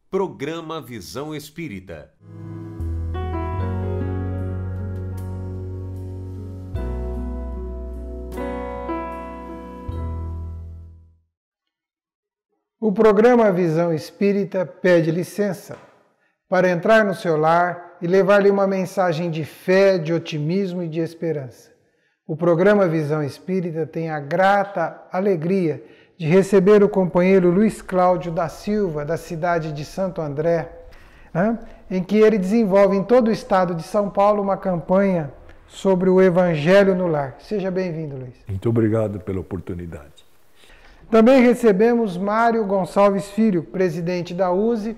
Programa Visão Espírita. O programa Visão Espírita pede licença para entrar no seu lar e levar-lhe uma mensagem de fé, de otimismo e de esperança. O programa Visão Espírita tem a grata alegria de receber o companheiro Luiz Cláudio da Silva, da cidade de Santo André, em que ele desenvolve em todo o estado de São Paulo uma campanha sobre o Evangelho no Lar. Seja bem-vindo, Luiz. Muito obrigado pela oportunidade. Também recebemos Mário Gonçalves Filho, presidente da USE,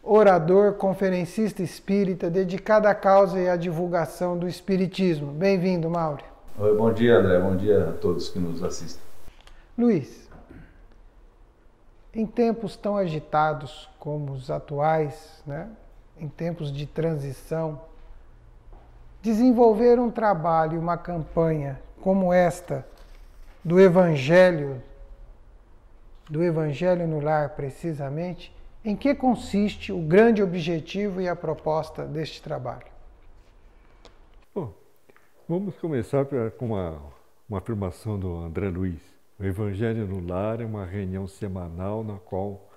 orador, conferencista espírita, dedicado à causa e à divulgação do espiritismo. Bem-vindo, Mário. Oi, bom dia, André. Bom dia a todos que nos assistem. Luiz, em tempos tão agitados como os atuais, em tempos de transição, desenvolver um trabalho, uma campanha como esta do Evangelho no Lar, precisamente, em que consiste o grande objetivo e a proposta deste trabalho? Bom, vamos começar com uma afirmação do André Luiz. O Evangelho no Lar é uma reunião semanal na qual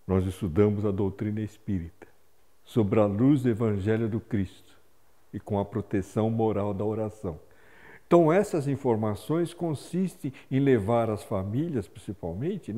nós estudamos a doutrina espírita, sob a luz do Evangelho do Cristo e com a proteção moral da oração. Então, essas informações consistem em levar às famílias, principalmente,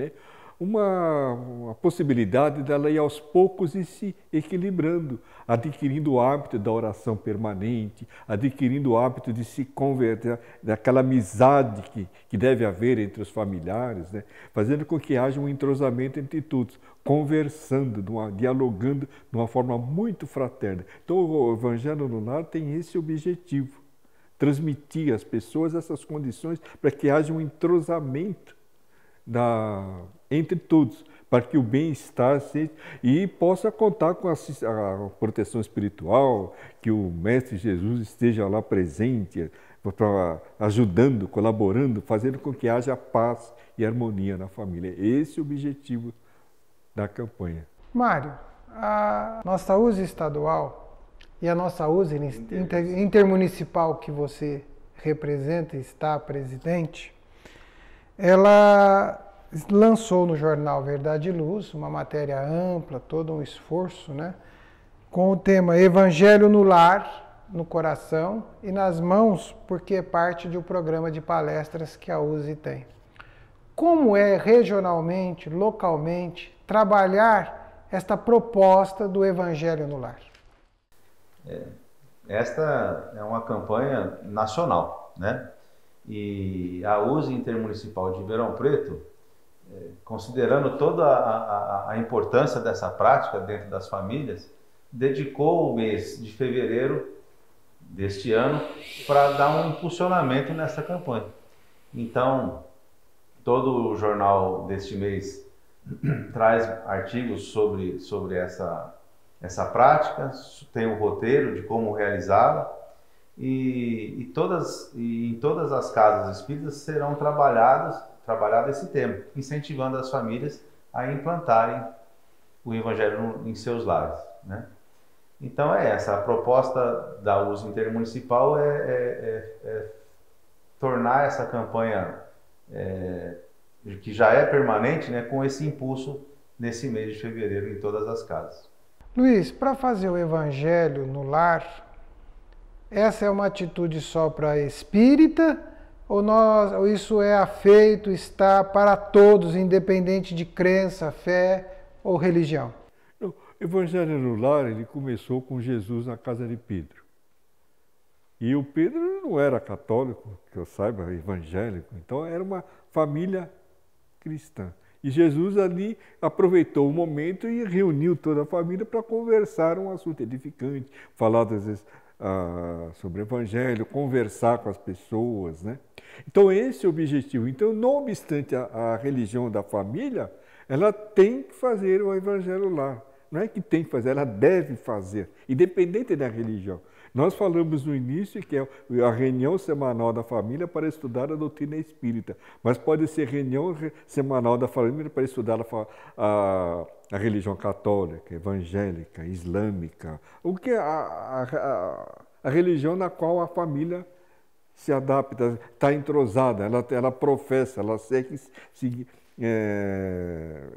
uma possibilidade dela ir aos poucos e se equilibrando, adquirindo o hábito da oração permanente, adquirindo o hábito de se converter, daquela amizade que deve haver entre os familiares, fazendo com que haja um entrosamento entre todos, conversando, dialogando de uma forma muito fraterna. Então, o Evangelho no Lar tem esse objetivo, transmitir às pessoas essas condições para que haja um entrosamento entre todos, para que o bem-estar e possa contar com a proteção espiritual, que o Mestre Jesus esteja lá presente, ajudando, colaborando, fazendo com que haja paz e harmonia na família. Esse é o objetivo da campanha. Mário, a nossa USE estadual e a nossa USE intermunicipal que você representa e está presidente, ela lançou no jornal Verdade e Luz uma matéria ampla, todo um esforço, com o tema Evangelho no Lar, no Coração e nas Mãos, porque é parte de um programa de palestras que a USE tem. Como é regionalmente, localmente, trabalhar esta proposta do Evangelho no Lar? Esta é uma campanha nacional, E a USE Intermunicipal de Ribeirão Preto, considerando toda a importância dessa prática dentro das famílias, dedicou o mês de fevereiro deste ano para dar um impulsionamento nessa campanha. Então, todo o jornal deste mês traz artigos sobre essa prática, tem um roteiro de como realizá-la e em todas as casas espíritas serão trabalhado esse tema, incentivando as famílias a implantarem o Evangelho em seus lares, Então essa a proposta da USE Intermunicipal é tornar essa campanha que já é permanente, com esse impulso nesse mês de fevereiro em todas as casas. Luiz, para fazer o Evangelho no Lar, essa é uma atitude só para espírita ou isso é afeito, está para todos, independente de crença, fé ou religião? O Evangelho no Lar, ele começou com Jesus na casa de Pedro. E o Pedro não era católico, que eu saiba, evangélico, então era uma família cristã. E Jesus ali aproveitou o momento e reuniu toda a família para conversar um assunto edificante, falar às vezes sobre o Evangelho, conversar com as pessoas, Então esse é o objetivo. Então, não obstante a religião da família, ela tem que fazer o Evangelho lá. Não é que tem que fazer, ela deve fazer, independente da religião. Nós falamos no início que é a reunião semanal da família para estudar a doutrina espírita, mas pode ser reunião semanal da família para estudar a religião católica, evangélica, islâmica, o que a religião na qual a família se adapta, está entrosada, ela professa, ela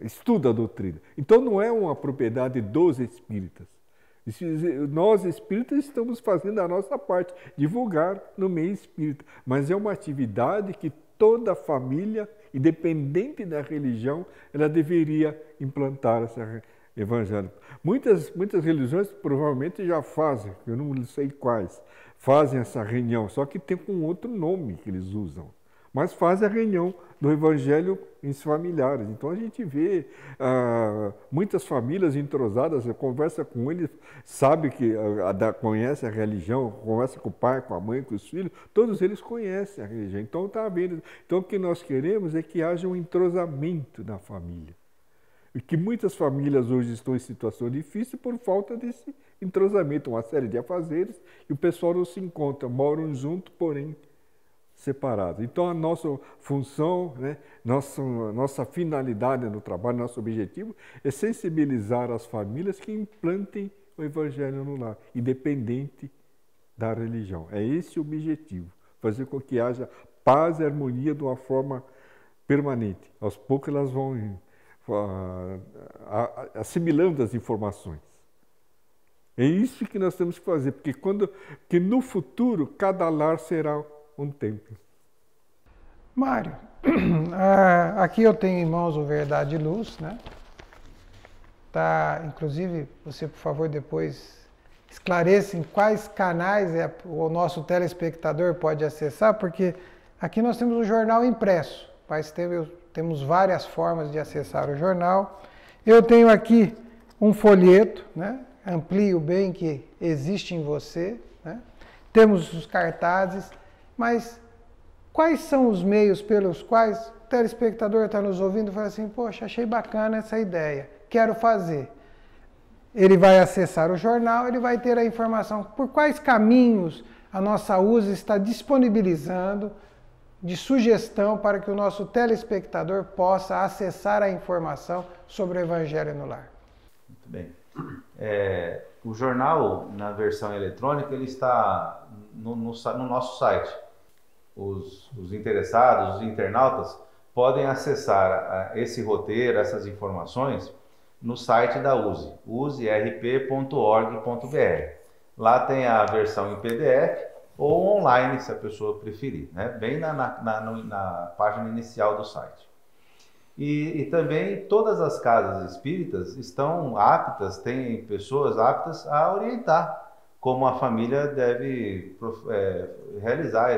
estuda a doutrina. Então não é uma propriedade dos espíritas. Nós espíritas estamos fazendo a nossa parte, divulgar no meio espírita, mas é uma atividade que toda família, independente da religião, ela deveria implantar esse evangelho. Muitas religiões provavelmente já fazem, eu não sei quais, fazem essa reunião, só que tem um outro nome que eles usam. Mas fazem a reunião do Evangelho em familiares. Então a gente vê muitas famílias entrosadas, você conversa com eles, sabe que conhece a religião, conversa com o pai, com a mãe, com os filhos, todos eles conhecem a religião. Então está vendo. Então o que nós queremos é que haja um entrosamento na família. E que muitas famílias hoje estão em situação difícil por falta desse entrosamento, uma série de afazeres, e o pessoal não se encontra, moram junto, porém separados. Então a nossa função, né, nossa finalidade no trabalho, nosso objetivo é sensibilizar as famílias que implantem o Evangelho no lar, independente da religião. É esse o objetivo, fazer com que haja paz e harmonia de uma forma permanente. Aos poucos elas vão assimilando as informações. É isso que nós temos que fazer, porque no futuro cada lar será um templo. Mário, aqui eu tenho em mãos o Verdade e Luz, né? Tá, inclusive, você, por favor, depois esclareça em quais canais o nosso telespectador pode acessar, porque aqui nós temos o jornal impresso, mas temos várias formas de acessar o jornal. Eu tenho aqui um folheto, né? Amplie o bem que existe em você, né? Temos os cartazes, mas quais são os meios pelos quais o telespectador está nos ouvindo e fala assim, poxa, achei bacana essa ideia, quero fazer. Ele vai acessar o jornal, ele vai ter a informação por quais caminhos a nossa USA está disponibilizando de sugestão para que o nosso telespectador possa acessar a informação sobre o Evangelho no Lar. Muito bem. O jornal, na versão eletrônica, ele está no nosso site. Os interessados, os internautas, podem acessar esse roteiro, essas informações, no site da USE, userp.org.br. Lá tem a versão em PDF ou online, se a pessoa preferir, né? Bem na página inicial do site. E também todas as casas espíritas estão aptas, têm pessoas aptas a orientar como a família deve realizar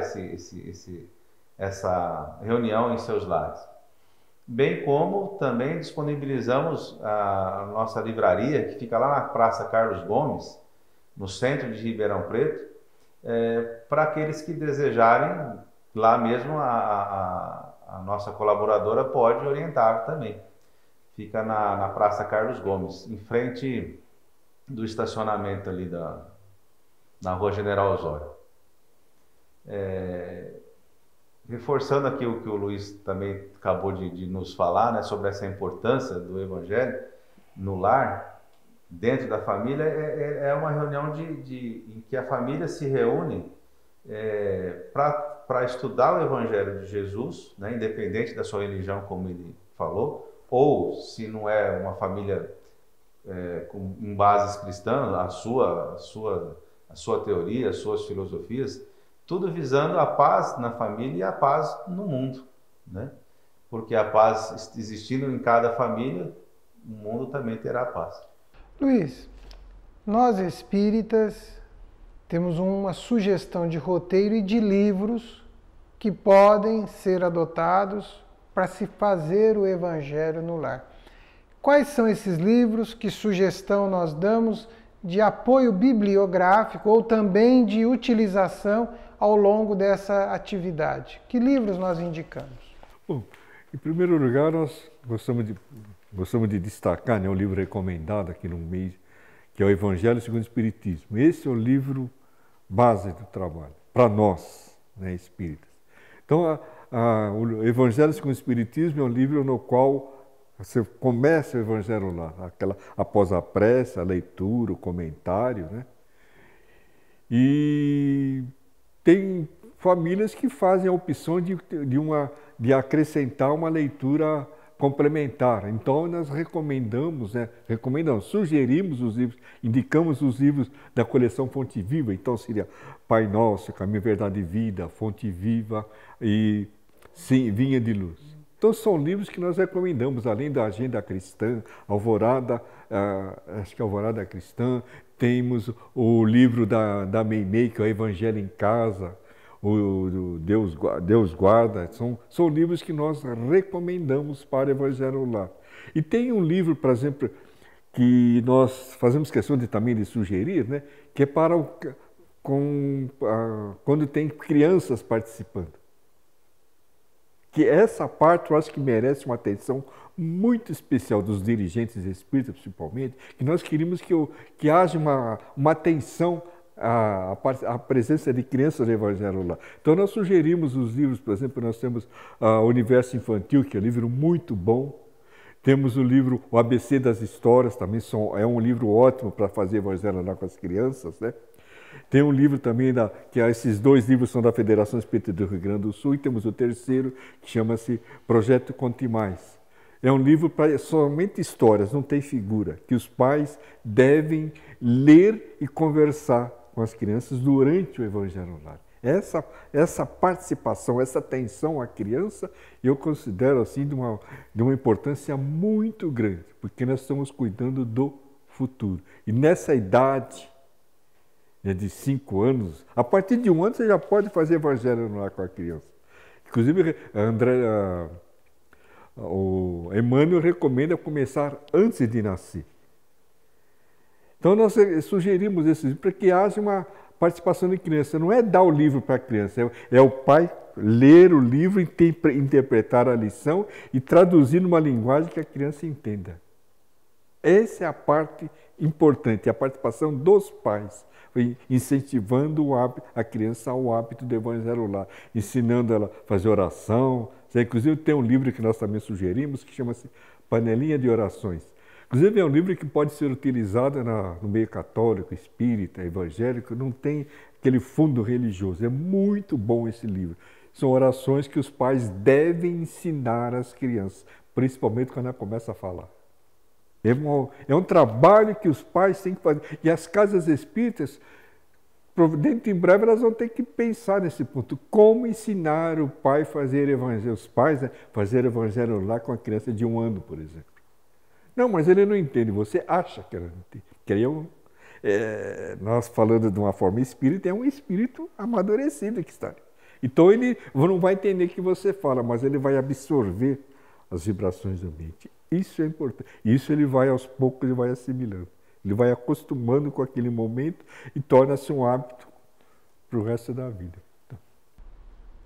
essa reunião em seus lares. Bem como também disponibilizamos a nossa livraria, que fica lá na Praça Carlos Gomes, no centro de Ribeirão Preto, para aqueles que desejarem, lá mesmo a nossa colaboradora pode orientar também. Fica na Praça Carlos Gomes, em frente do estacionamento ali na Rua General Osório. Reforçando aqui o que o Luiz também acabou de nos falar, né, sobre essa importância do Evangelho no lar, dentro da família, é uma reunião em que a família se reúne para estudar o Evangelho de Jesus, né, independente da sua religião, como ele falou, ou se não é uma família com bases cristãs, a sua teoria, as suas filosofias, tudo visando a paz na família e a paz no mundo, né? Porque a paz existindo em cada família, o mundo também terá paz. Luiz, nós espíritas temos uma sugestão de roteiro e de livros que podem ser adotados para se fazer o Evangelho no lar. Quais são esses livros? Que sugestão nós damos de apoio bibliográfico ou também de utilização ao longo dessa atividade? Que livros nós indicamos? Bom, em primeiro lugar, nós gostamos de destacar, né, um livro recomendado aqui no mês, que é o Evangelho segundo o Espiritismo. Esse é o livro base do trabalho, para nós, né, espíritas. Então, o Evangelho com o Espiritismo é um livro no qual você começa o Evangelho lá, após a prece, a leitura, o comentário, né? E tem famílias que fazem a opção de acrescentar uma leitura complementar. Então, nós recomendamos, sugerimos os livros, indicamos os livros da coleção Fonte Viva. Então, seria Pai Nosso, Caminho, Verdade e Vida, Fonte Viva e Vinha de Luz. Então, são livros que nós recomendamos, além da Agenda Cristã, Alvorada, acho que Alvorada Cristã, temos o livro da Meimei, que é o Evangelho em Casa, o Deus Guarda. São livros que nós recomendamos para o Evangelho no Lar. E tem um livro, por exemplo, que nós fazemos questão também de sugerir, né, que é para quando tem crianças participando. Que essa parte eu acho que merece uma atenção muito especial dos dirigentes espíritas, principalmente, que nós queríamos que haja uma atenção à presença de crianças no Evangelho lá. Então nós sugerimos os livros, por exemplo, nós temos o Universo Infantil, que é um livro muito bom. Temos o livro O ABC das Histórias, também é um livro ótimo para fazer Evangelho lá com as crianças, né? Tem um livro também, esses dois livros são da Federação Espírita do Rio Grande do Sul, e temos o terceiro, que chama-se Projeto Conte Mais. É um livro para somente histórias, não tem figura, que os pais devem ler e conversar com as crianças durante o Evangelho no Lar. Essa participação, essa atenção à criança, eu considero assim de uma importância muito grande, porque nós estamos cuidando do futuro. E nessa idade de 5 anos, a partir de 1 ano você já pode fazer Evangelho no Lar com a criança. Inclusive, o Emmanuel recomenda começar antes de nascer. Então nós sugerimos esse livro para que haja uma participação de criança. Não é dar o livro para a criança, é o pai ler o livro, interpretar a lição e traduzir numa linguagem que a criança entenda. Essa é a parte importante, a participação dos pais, incentivando a criança ao hábito do Evangelho no Lar, ensinando ela a fazer oração. Inclusive tem um livro que nós também sugerimos, que chama-se Panelinha de Orações. Inclusive é um livro que pode ser utilizado no meio católico, espírita, evangélico, não tem aquele fundo religioso. É muito bom esse livro. São orações que os pais devem ensinar às crianças, principalmente quando ela começa a falar. É um trabalho que os pais têm que fazer. E as casas espíritas, dentro em breve, elas vão ter que pensar nesse ponto. Como ensinar o pai a fazer evangelho, os pais, né, fazer evangelho lá com a criança de 1 ano, por exemplo. Não, mas ele não entende. Você acha que ela não entende. Que aí nós falando de uma forma espírita, é um espírito amadurecido que está ali. Então ele não vai entender o que você fala, mas ele vai absorver as vibrações do ambiente. Isso é importante. Isso ele vai aos poucos, ele vai assimilando. Ele vai acostumando com aquele momento e torna-se um hábito para o resto da vida. Então.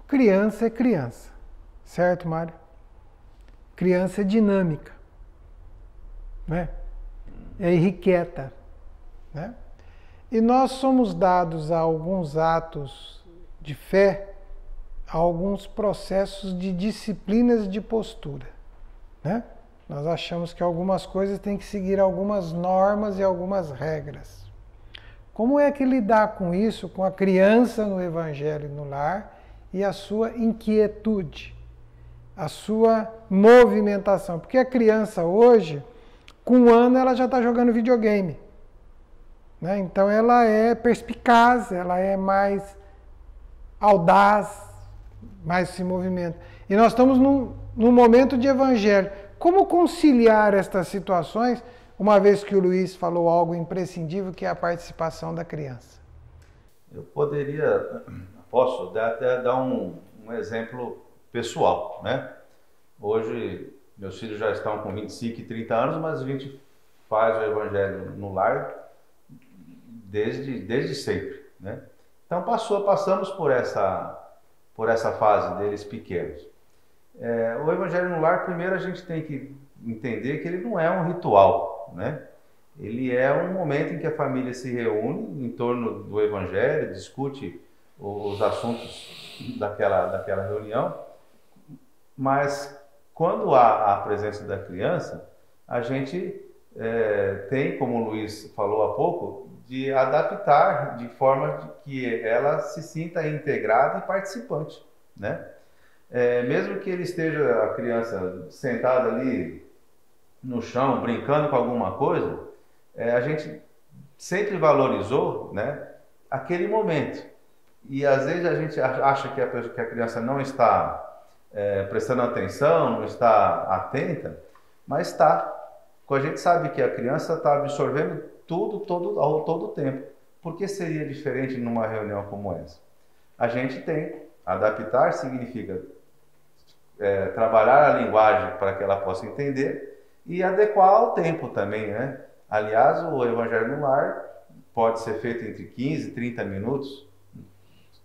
Criança é criança, certo, Mário? Criança é dinâmica, né? É irrequieta, né? E nós somos dados a alguns atos de fé, a alguns processos de disciplinas de postura, né? Nós achamos que algumas coisas têm que seguir algumas normas e algumas regras. Como é que lidar com isso, com a criança no Evangelho no Lar e a sua inquietude, a sua movimentação? Porque a criança hoje, com 1 ano, ela já está jogando videogame, né? Então ela é perspicaz, ela é mais audaz, mais se movimenta. E nós estamos num momento de Evangelho. Como conciliar estas situações, uma vez que o Luiz falou algo imprescindível, que é a participação da criança? Eu posso até dar um exemplo pessoal, né? Hoje, meus filhos já estão com 25 e 30 anos, mas a gente faz o Evangelho no Lar desde sempre, né? Então passamos por essa fase deles pequenos. O Evangelho no Lar, primeiro a gente tem que entender que ele não é um ritual, né? ele é um momento em que a família se reúne em torno do Evangelho, discute os assuntos daquela reunião, mas quando há a presença da criança, a gente tem, como o Luiz falou há pouco, de adaptar de forma de que ela se sinta integrada e participante, né? Mesmo que ele esteja, a criança, sentada ali no chão, brincando com alguma coisa, a gente sempre valorizou, né, aquele momento. E às vezes a gente acha que a criança não está prestando atenção, não está atenta, mas está. A gente sabe que a criança está absorvendo tudo todo o tempo. Por que seria diferente numa reunião como essa? A gente tem. Adaptar significa trabalhar a linguagem para que ela possa entender e adequar ao tempo também, né? Aliás, o Evangelho no Lar pode ser feito entre 15 e 30 minutos,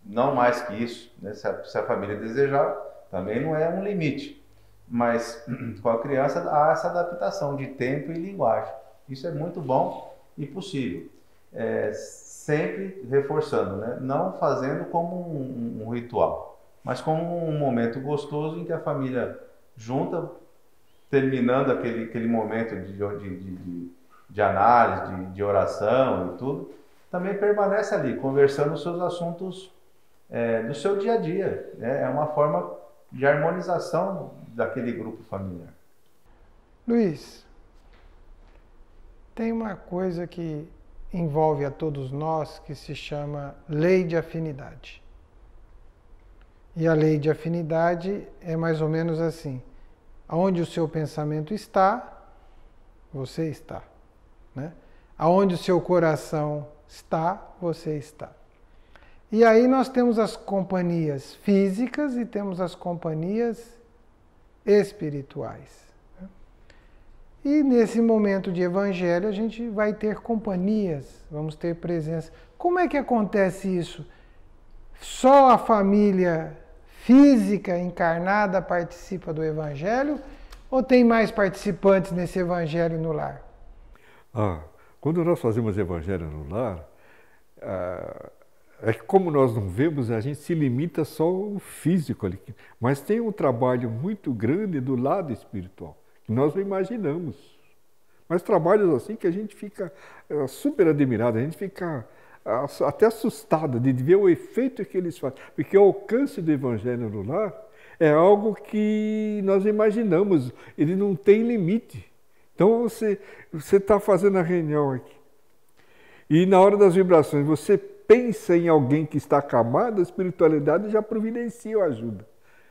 não mais que isso, né? Se a família desejar, também não é um limite. Mas com a criança há essa adaptação de tempo e linguagem. Isso é muito bom e possível. Sempre reforçando, né? Não fazendo como um ritual, mas como um momento gostoso em que a família junta, terminando aquele momento de análise, de oração e tudo, também permanece ali, conversando os seus assuntos do seu dia a dia. Né? É uma forma de harmonização daquele grupo familiar. Luiz, tem uma coisa que envolve a todos nós que se chama lei de afinidade. E a lei de afinidade é mais ou menos assim: aonde o seu pensamento está, você está. Né? Aonde o seu coração está, você está. E aí nós temos as companhias físicas e temos as companhias espirituais. E nesse momento de evangelho a gente vai ter companhias, vamos ter presença. Como é que acontece isso? Só a família física encarnada participa do evangelho ou tem mais participantes nesse evangelho no lar? Quando nós fazemos evangelho no lar, é que como nós não vemos, a gente se limita só ao físico ali. Mas tem um trabalho muito grande do lado espiritual, que nós não imaginamos. Mas trabalhos assim que a gente fica super admirado, a gente fica até assustado de ver o efeito que eles fazem. Porque o alcance do evangelho no lar é algo que nós imaginamos, ele não tem limite. Então você está fazendo a reunião aqui. E na hora das vibrações, você pensa em alguém que está acamado, a espiritualidade já providencia a ajuda.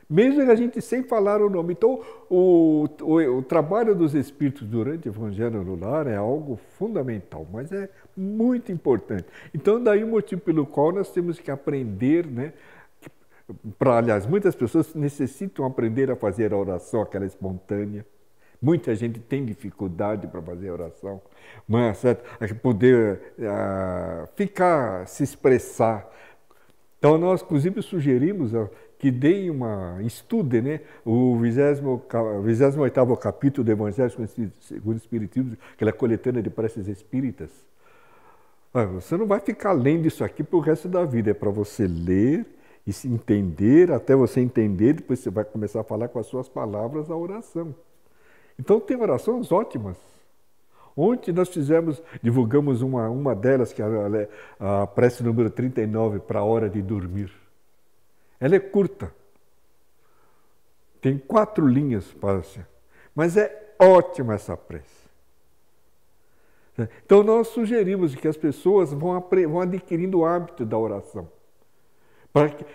Mesmo a gente sem falar o nome. Então, o trabalho dos espíritos durante o Evangelho no Lar é algo fundamental, mas é muito importante. Então, daí o motivo pelo qual nós temos que aprender, né? Aliás, muitas pessoas necessitam aprender a fazer a oração, aquela espontânea. Muita gente tem dificuldade para fazer a oração, mas poder se expressar. Então, nós, inclusive, sugerimos que estudem, né, o 28º capítulo do Evangelho segundo o Espiritismo, aquela coletânea de preces espíritas. Você não vai ficar lendo isso aqui para o resto da vida, é para você ler e se entender, até você entender, depois você vai começar a falar com as suas palavras a oração. Então tem orações ótimas. Ontem nós divulgamos uma delas, que é a prece número 39, para a hora de dormir. Ela é curta. Tem 4 linhas, mas é ótima essa prece. Então nós sugerimos que as pessoas vão adquirindo o hábito da oração. Para que,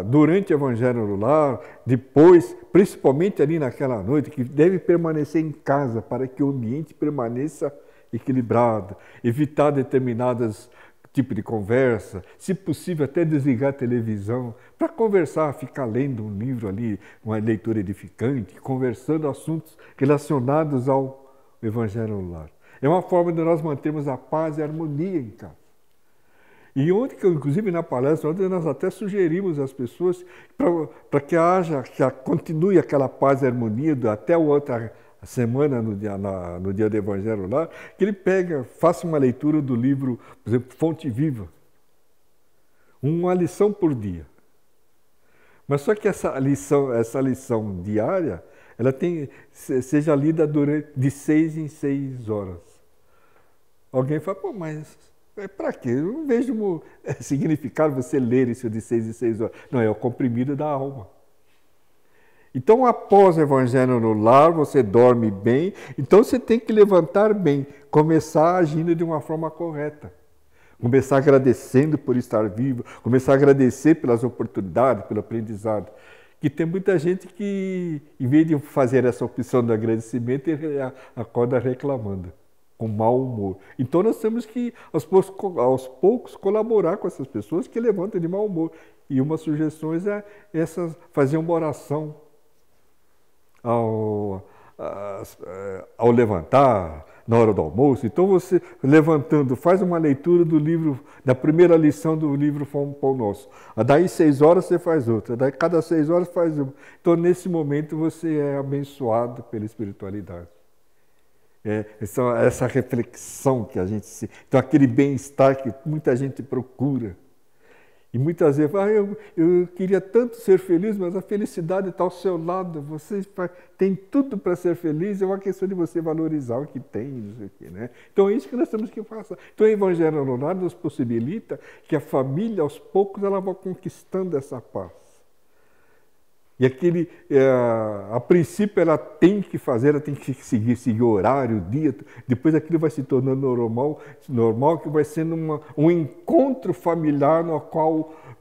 durante o Evangelho no Lar, depois, principalmente ali naquela noite, que deve permanecer em casa para que o ambiente permaneça equilibrado, evitar determinados tipos de conversa, se possível até desligar a televisão, para conversar, ficar lendo um livro ali, uma leitura edificante, conversando assuntos relacionados ao Evangelho no Lar. É uma forma de nós mantermos a paz e a harmonia em casa. E ontem, inclusive na palestra, ontem nós até sugerimos às pessoas para que continue aquela paz e harmonia até semana, no dia do Evangelho lá, que ele faça uma leitura do livro, por exemplo, Fonte Viva. Uma lição por dia. Mas só que essa lição diária, ela seja lida de 6 em 6 horas. Alguém fala, pô, mas para quê? Eu não vejo significado você ler isso de 6 em 6 horas. Não, é o comprimido da alma. Então, após o Evangelho no lar, você dorme bem, então você tem que levantar bem, começar agindo de uma forma correta. Começar agradecendo por estar vivo, começar a agradecer pelas oportunidades, pelo aprendizado. Que tem muita gente que, em vez de fazer essa opção do agradecimento, ele acorda reclamando, com mau humor. Então nós temos que, aos poucos, colaborar com essas pessoas que levantam de mau humor. E uma sugestão é fazer uma oração ao levantar, na hora do almoço. Então você, levantando, faz uma leitura do livro, da primeira lição do livro Pão Nosso. Daí 6 horas você faz outra, daí cada 6 horas faz uma. Então nesse momento você é abençoado pela espiritualidade. Essa reflexão que a gente se... Então aquele bem-estar que muita gente procura. E muitas vezes, eu queria tanto ser feliz, mas a felicidade está ao seu lado. Você tem tudo para ser feliz, é uma questão de você valorizar o que tem. Não sei o né? Então é isso que nós temos que fazer. Então o Evangelho no lar nos possibilita que a família, aos poucos, ela vá conquistando essa paz. E a princípio ela tem que fazer, ela tem que seguir o horário, o dia, depois aquilo vai se tornando normal que vai sendo um encontro familiar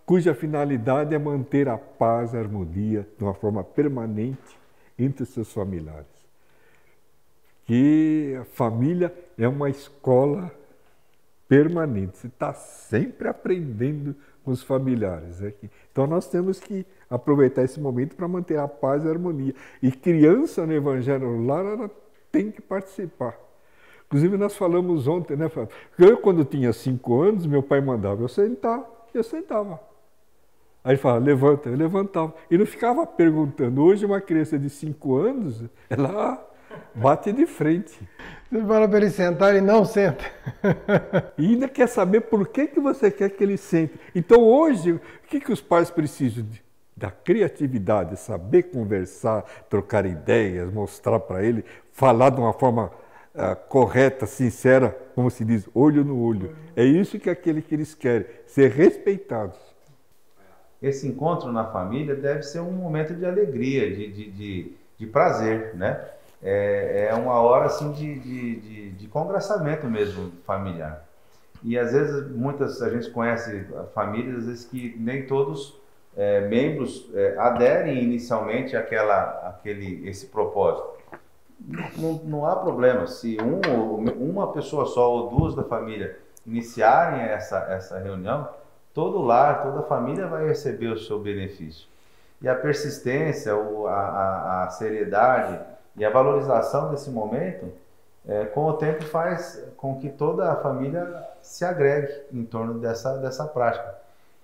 cuja finalidade é manter a paz, a harmonia de uma forma permanente entre os seus familiares. Que a família é uma escola permanente, você está sempre aprendendo com os familiares. Então nós temos que aproveitar esse momento para manter a paz e a harmonia. E criança no Evangelho no lar, ela tem que participar. Inclusive nós falamos ontem, né, Fábio? Eu, quando tinha 5 anos, meu pai mandava eu sentar, e eu sentava. Aí ele falava, levanta, eu levantava. E não ficava perguntando. Hoje uma criança de 5 anos, ela bate de frente. Você fala para ele sentar, ele não senta. E ainda quer saber por que você quer que ele sente. Então hoje, o que os pais precisam? Da criatividade, saber conversar, trocar ideias, mostrar para ele, falar de uma forma correta, sincera, como se diz, olho no olho. É isso que eles querem, ser respeitados. Esse encontro na família deve ser um momento de alegria, de prazer, né? É uma hora assim de congraçamento mesmo familiar. E às vezes a gente conhece famílias às vezes que nem todos membros aderem inicialmente esse propósito. Não há problema se uma pessoa só ou 2 da família iniciarem essa reunião, todo lar, toda a família vai receber o seu benefício. E a persistência, a seriedade e a valorização desse momento, com o tempo faz com que toda a família se agregue em torno dessa prática,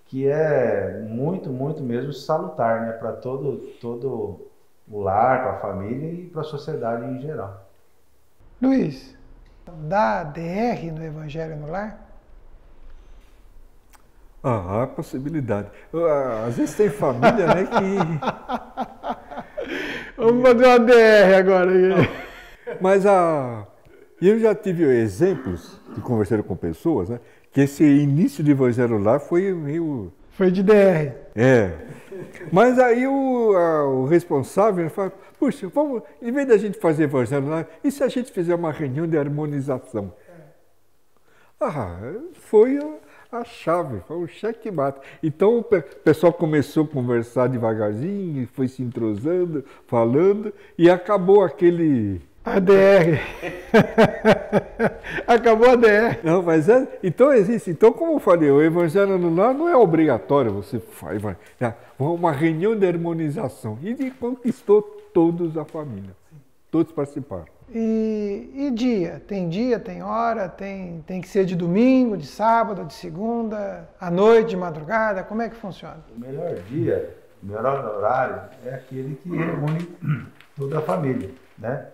que é muito, muito mesmo salutar, né, para todo o lar, para a família e para a sociedade em geral. Luiz, dá DR no Evangelho no lar? Há possibilidade. Às vezes tem família, né, que... Vamos fazer uma DR agora. Mas eu já tive exemplos de conversar com pessoas, né, que esse início de Evangelho lá foi meio... Foi de DR. Mas aí o responsável fala, puxa, vamos, em vez da gente fazer Evangelho lá, e se a gente fizer uma reunião de harmonização? Foi a chave, foi o checkmate. Então o pessoal começou a conversar devagarzinho, foi se entrosando, falando, e acabou aquele... ADR. Acabou a DR. Não, mas então existe. Então, como eu falei, o Evangelho no lar não é obrigatório, você faz uma reunião de harmonização. E conquistou todos a família. Todos participaram. E dia? Tem hora? Tem que ser de domingo, de sábado, de segunda, à noite, de madrugada? Como é que funciona? O melhor dia, o melhor horário é aquele que reúne toda a família, né?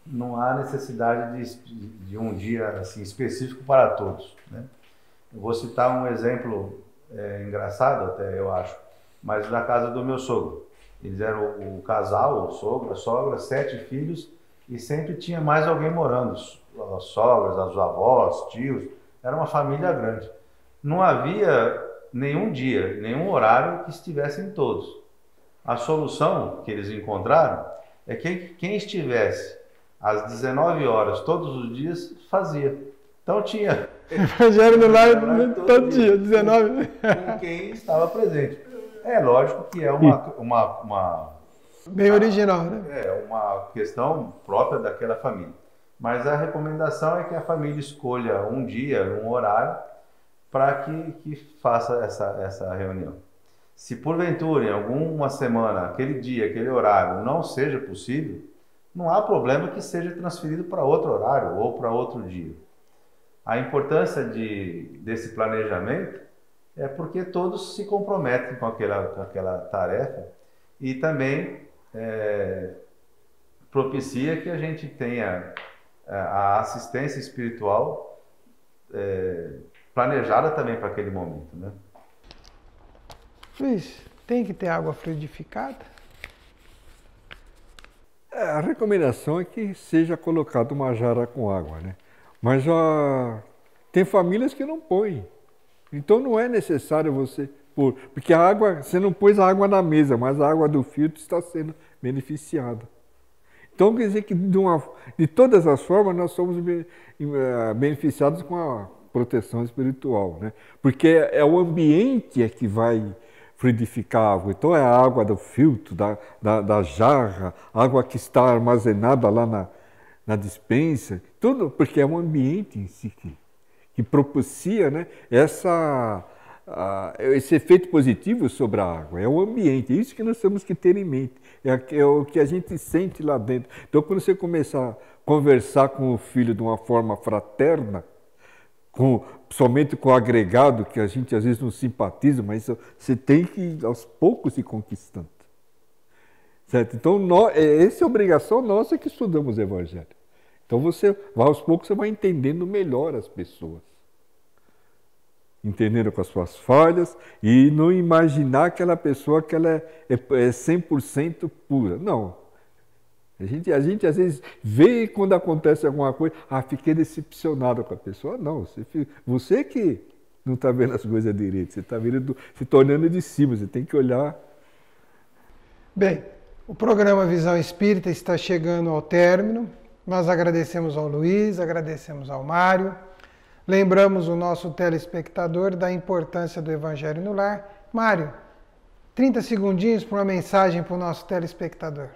não há necessidade de um dia assim, específico para todos, né? Eu vou citar um exemplo engraçado até, eu acho, mas da casa do meu sogro. Eles eram o casal, o sogro, a sogra, 7 filhos, e sempre tinha mais alguém morando, as sogras, as avós, tios, era uma família grande. Não havia nenhum dia, nenhum horário que estivessem todos. A solução que eles encontraram é que quem estivesse às 19 horas todos os dias fazia. Então tinha Evangelho no lar todo dia, 19. com quem estava presente. É lógico que é uma Bem original, né? É uma questão própria daquela família. Mas a recomendação é que a família escolha um dia, um horário, para que faça essa reunião. Se porventura, em alguma semana, aquele dia, aquele horário não seja possível, não há problema que seja transferido para outro horário ou para outro dia. A importância desse planejamento é porque todos se comprometem com aquela tarefa e também propicia que a gente tenha a assistência espiritual planejada também para aquele momento, né? Luiz, tem que ter água fluidificada? A recomendação é que seja colocada uma jarra com água, né? Mas tem famílias que não põem. Então não é necessário você pôr, porque a água, você não pôs a água na mesa, mas a água do filtro está sendo beneficiada. Então quer dizer que de todas as formas nós somos beneficiados com a proteção espiritual, né? Porque é o ambiente que vai fluidificar a água. Então é a água do filtro, da jarra, a água que está armazenada lá na despensa, tudo porque é o ambiente em si que propicia, né, esse efeito positivo sobre a água. É o ambiente, é isso que nós temos que ter em mente, é o que a gente sente lá dentro. Então quando você começar a conversar com o filho de uma forma fraterna, somente com o agregado, que a gente às vezes não simpatiza, mas você tem que aos poucos ir conquistando. Certo? Então, essa é a obrigação nossa que estudamos o Evangelho. Então, aos poucos você vai entendendo melhor as pessoas. Entendendo com as suas falhas e não imaginar aquela pessoa que ela é 100% pura. Não. A gente às vezes vê quando acontece alguma coisa, fiquei decepcionado com a pessoa. Não, você que não está vendo as coisas direito, você está vendo se tornando de cima, você tem que olhar. Bem, o programa Visão Espírita está chegando ao término. Nós agradecemos ao Luiz, agradecemos ao Mário. Lembramos o nosso telespectador da importância do Evangelho no lar. Mário, 30 segundinhos para uma mensagem para o nosso telespectador.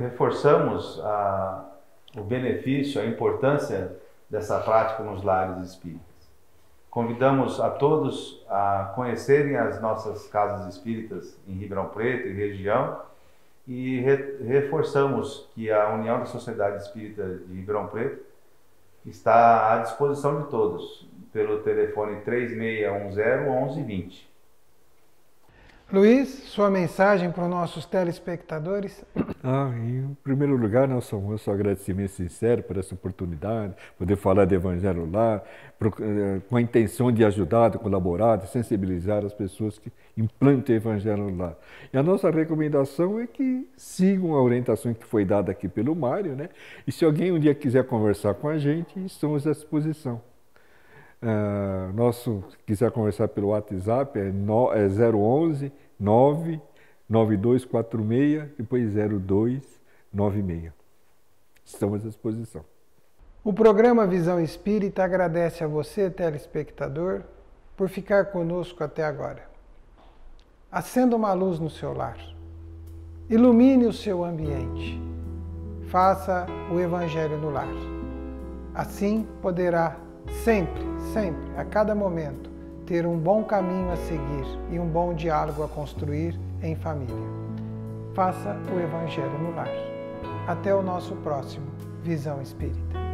Reforçamos o benefício, a importância dessa prática nos lares espíritas. Convidamos a todos a conhecerem as nossas casas espíritas em Ribeirão Preto e região e reforçamos que a União da Sociedade Espírita de Ribeirão Preto está à disposição de todos pelo telefone 3610-1120. Luiz, sua mensagem para os nossos telespectadores? Em primeiro lugar, nosso agradecimento sincero por essa oportunidade, poder falar de Evangelho lá, com a intenção de ajudar, de colaborar, de sensibilizar as pessoas que implantem o Evangelho lá. E a nossa recomendação é que sigam a orientação que foi dada aqui pelo Mário, né? E se alguém um dia quiser conversar com a gente, estamos à disposição. Se quiser conversar pelo WhatsApp, é 011 99246, depois 0296. Estamos à disposição. O programa Visão Espírita agradece a você, telespectador, por ficar conosco até agora. Acenda uma luz no seu lar. Ilumine o seu ambiente. Faça o Evangelho no lar. Assim poderá sempre, a cada momento, ter um bom caminho a seguir e um bom diálogo a construir em família. Faça o Evangelho no lar. Até o nosso próximo Visão Espírita.